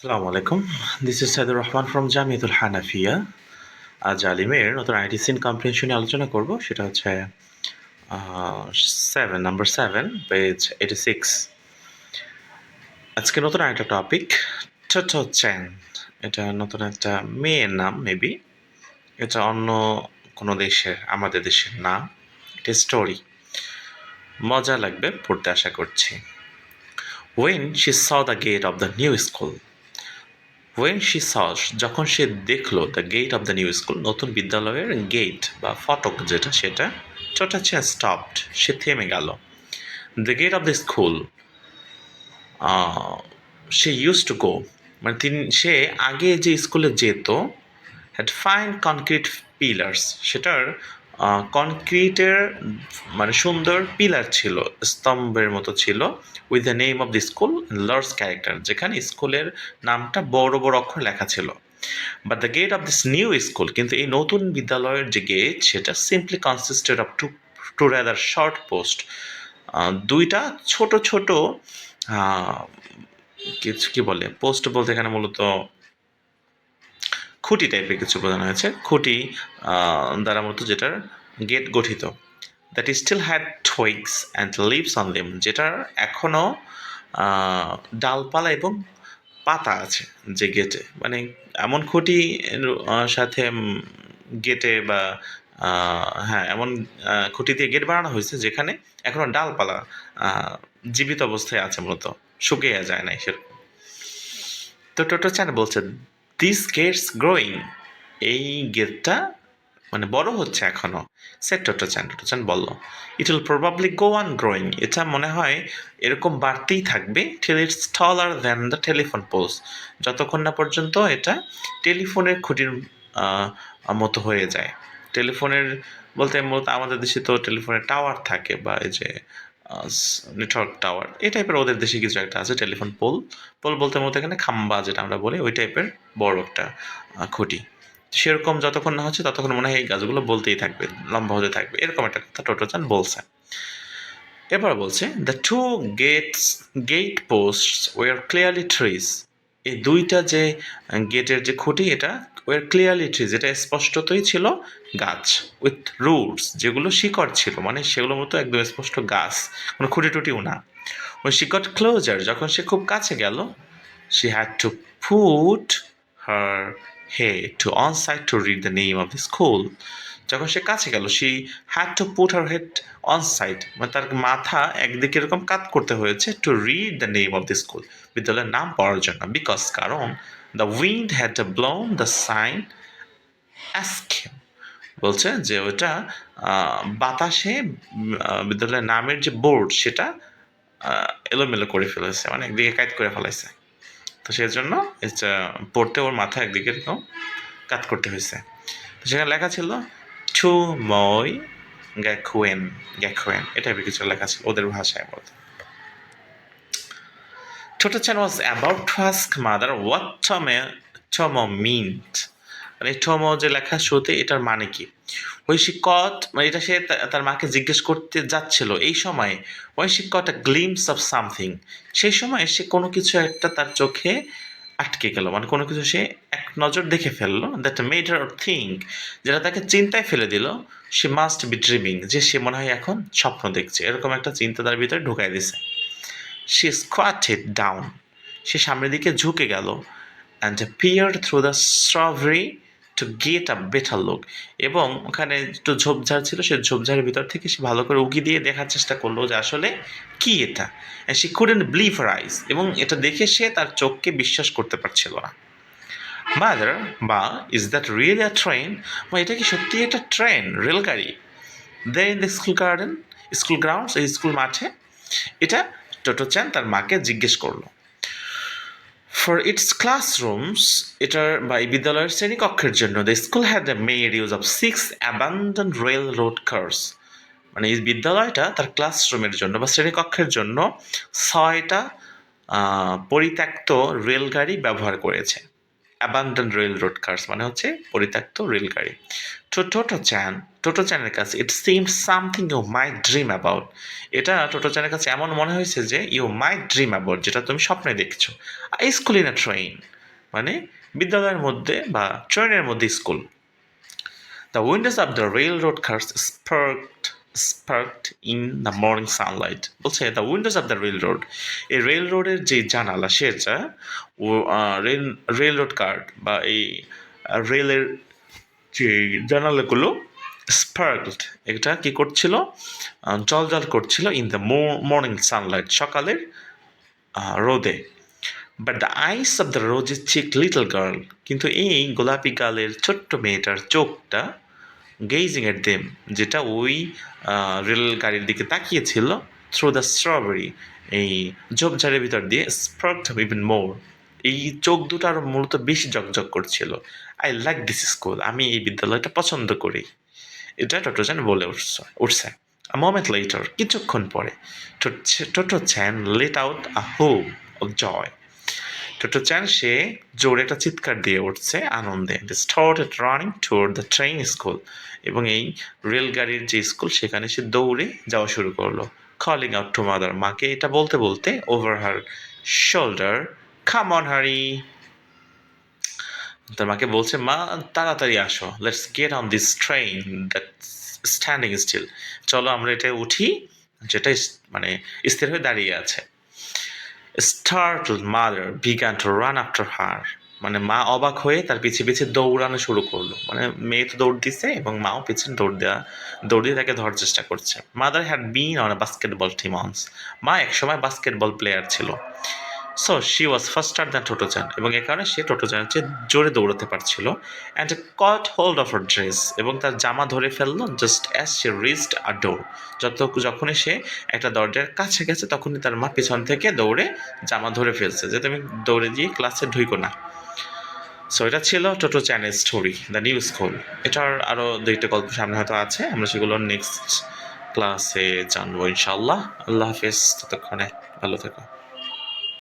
আসসালামু আলাইকুম। This is Saidur Rahman from Jamiatul Hanafiya. আজ আলিমের নতুন আইটি সিন কম্প্রিহেনশন নিয়ে আলোচনা করব। সেটা হচ্ছে 7 পেজ 86। আজকে নতুন আরেকটা টপিক, টোটো চ্যান। এটা নতুন একটা মেয়ের নাম মেবি। এটা অন্য কোনো দেশের, আমাদের দেশের না। এটা স্টোরি। মজা লাগবে পড়তে আশা করছি। When she saw the gate of the new school, যখন সে দেখলো the gate of the new school, নতুন বিদ্যালয়ের গেট বা ফটক যেটা, সেটা ছোটাচ্ছে স্টপড, সে থেমে গেল। The gate of the school, সে ইউজ টু গো, মানে সে আগে যে স্কুলে যেত, হ্যাড ফাইন কনক্রিট পিলার্স, সেটার কনক্রিটের মানে সুন্দর পিলার ছিল, স্তম্ভের মতো ছিল, with the name of the school large character, যেখানে স্কুলের নামটা বড় বড় অক্ষর লেখা ছিল। But the gate of this new school, কিন্তু এই নতুন বিদ্যালয়ের যে গেট, সেটা simply consisted of two rather short post, দুইটা ছোট ছোট কিছু কি বলে, পোস্ট বলতে এখানে মূলত খুঁটি টাইপের কিছু বোঝানো হয়েছে, খুঁটি দ্বারা মূলত যেটার গেট গঠিত। That still had twigs and leaves on them, যেটার এখনও ডালপালা এবং পাতা আছে যে গেটে, মানে এমন খুঁটি সাথে গেটে বা হ্যাঁ, এমন খুঁটি দিয়ে গেট বানানো হয়েছে যেখানে এখনও ডালপালা জীবিত অবস্থায় আছে, মূলত শুকিয়ে যায় নাই সেরকম। তো টোটো চান বলছে, দিস গেটস গ্রোয়িং, এই গেটটা মানে বড় হচ্ছে এখনো। সে টোটো চান বলল, it will probably go on growing, এটা মনে হয় এরকম বাড়তেই থাকবে, till it's taller than the telephone poles, যতক্ষণ না পর্যন্ত এটা টেলিফোনের খুঁটির মতো হয়ে যায়। টেলিফোনের বলতে মূলত আমাদের দেশে তো টেলিফোনের টাওয়ার থাকে, বা এই যে নেটওয়ার্ক টাওয়ার, এই টাইপের ওদের দেশে কিছু একটা আছে, টেলিফোন পোল। পোল বলতে মূলত এখানে খাম্বা যেটা আমরা বলি, ওই টাইপের বড় একটা খুঁটি। সেরকম যতক্ষণ না হচ্ছে ততক্ষণ মনে হয় এই গাছগুলো বলতেই থাকবে, লম্বা হতে থাকবে, এরকম একটা কথা টোটোচান বলছে। এবার বলছে, the two gate posts were clearly trees, এই দুইটা যে গেটের যে খুঁটি, এটা ওয়ার ক্লিয়ারলি ট্রিজ, এটা স্পষ্টতই ছিল গাছ, উইথ রুটস, যেগুলো শিকড় ছিল, মানে সেগুলোর মতো একদম স্পষ্ট গাছ, কোনো খুঁটি টুটিও না। ওই শিকট ক্লোজার, যখন সে খুব কাছে গেল, she had to put her head to on side to read the name of the school. যখন সে কাছে গেল, she had to put her head on side, মানে তার মাথা একদিকে এরকম কাত করতে হয়েছে, to read the name of the school, বিদ্যালয়ের নাম পড়ার জন্য, because কারণ the wind had blown the sign askew, বলছে যে ওটা বাতাসে বিদ্যালয়ের নামের যে বোর্ড, সেটা এলোমেলো করে ফেলেছে, মানে একদিকে কাত করে ফেলাইছে। তো সেজন্য পড়তে ওর মাথা একদিকে এরকম কাত করতে হয়েছে। তো সেখানে লেখা ছিল টু মই গ্যাকুয়েন, এটা কিছু লেখা ছিল ওদের ভাষায় বলতে। Totto chan was about to ask mother what Tomoe meant, মানে টমো যে লেখা শুরুতে, এটার মানে কি। ওই শিক্ষক, মানে এটা সে তার মাকে জিজ্ঞেস করতে যাচ্ছিল, এই সময় ওই শিক্ষক একটা গ্লিমস অফ সামথিং, সেই সময় সে কোনো কিছু একটা তার চোখে আটকে গেল, মানে কোনো কিছু সে এক নজর দেখে ফেললো, দ্যাট মেড হার থিঙ্ক, যেটা তাকে চিন্তায় ফেলে দিল, সে মাস্ট বি ড্রিমিং, যে সে মনে হয় এখন স্বপ্ন দেখছে, এরকম একটা চিন্তা তার ভিতরে ঢুকাই দিছে। সে স্কোয়াটেড ডাউন, সে সামনের দিকে ঝুঁকে গেল, and peered through the strawberry to get a better look, এবং ওখানে একটু ঝোপঝাড় ছিল, সে ঝোপঝাড়ের ভিতর থেকে সে ভালো করে উকি দিয়ে দেখার চেষ্টা করলো যে আসলে কি এটা। শি কুডেন্ট বিলিভ হার আইস, এবং এটা দেখে সে তার চোখকে বিশ্বাস করতে পারছিল না। মাদার, বা is that really a train, বা এটা কি সত্যি একটা ট্রেন, রেলগাড়ি, there in the school grounds, এই স্কুল মাঠে। এটা টোটো চান তার মাকে জিজ্ঞেস করলো। ফর ইটস ক্লাসরুমস, এটার বা এই বিদ্যালয়ের শ্রেণীকক্ষের জন্য, the school had the made use of 6 abandon railroad cars, মানে এই বিদ্যালয়টা তার ক্লাসরুমের জন্য বা শ্রেণীকক্ষের জন্য 6টা পরিত্যক্ত রেলগাড়ি ব্যবহার করেছে। অ্যাবান্ডন রেল রোড কার্স মানে হচ্ছে পরিত্যক্ত রেলগাড়ি। তো টোটো চ্যানের কাছে it seem something you might dream about, এটা টোটো চ্যানের কাছে এমন মনে হয়েছে যে ইউ মাইট ড্রিম অ্যাবাউট, যেটা তুমি স্বপ্নে দেখছো। স্কুল ইন আ ট্রেন, মানে বিদ্যালয়ের মধ্যে বা ট্রেনের মধ্যে school. The windows of the railroad cars sparkled in the morning sunlight. বলছে the windows of the railroad, এই রেল রোডের যে জানালা সেটা ও রেল রোড কার্ড বা এই রেলের যে জানালাগুলো স্পার্কড, এটা কি করছিল, জল করছিল ইন দ্য মর্নিং সানলাইট, সকালের রোদে। But the eyes of the roses cheek little girl, কিন্তু এই গোলাপি গালের ছোট্ট মেয়েটার চোখটা গেজিং এট দেম, যেটা ওই রেল গাড়ির দিকে তাকিয়েছিল, থ্রু দ্য স্ট্রবেরি, এই ঝোপঝাড়ের ভিতর দিয়ে, স্পার্কড ইভেন মোর, এই চোখ দুটো আরও মূলত বেশি জকজক করছিল। আই লাইক দিস স্কুল, আমি এই বিদ্যালয়টা পছন্দ করি, এটা টোটোচান বলে উঠছে। আ মোমেন্ট লেটার, কিছুক্ষণ পরে, Totto chan let out a hope of joy. Totto chan সে জোরে একটা চিৎকার দিয়ে উঠছে আনন্দে। They started running toward the train school, এবং এই রেলগাড়ির যে স্কুল সেখানে সে দৌড়ে যাওয়া শুরু করলো। কলিং আউট টু মাদার, মাকে এটা বলতে বলতে over her shoulder, come on hurry. তার মাকে বলছে, মা তাড়াতাড়ি আসো, let's get on this train that standing still, চলো আমরা এটা উঠি যেটা মানে স্থির হয়ে দাঁড়িয়ে আছে। Startled mother began to run after her, মানে মা অবাক হয়ে তার পিছে দৌড়ানো শুরু করলো, মানে মেয়ে তো দৌড় দিছে এবং মাও পিছনে দৌড় দিয়ে তাকে ধরার চেষ্টা করছে। Mother had been on a basketball team once, মা একসময় বাস্কেটবল প্লেয়ার ছিল। So she was faster than Tottochan, এবং এ কারণে সে টোটোচানের চেয়ে জোরে দৌড়াতে পারছিল। And caught hold of her dress, এবং তার জামা ধরে ফেললো, জাস্ট অ্যাজ সে রিচড আ ডোর, যখনই সে একটা দরজার কাছে গেছে তখনই তার মা পেছন থেকে দৌড়ে জামা ধরে ফেলছে, যাতে আমি দৌড়ে গিয়ে ক্লাসে ঢুইকো না। সো এটা ছিল টোটোচানের স্টোরি, দ্য নিউ স্কুল। এটার আরও দুইটা গল্প সামনে হয়তো আছে, আমরা সেগুলো নেক্সট ক্লাসে জানবো ইনশাল্লাহ। আল্লাহ হাফেজ, ততক্ষণে ভালো থেকো।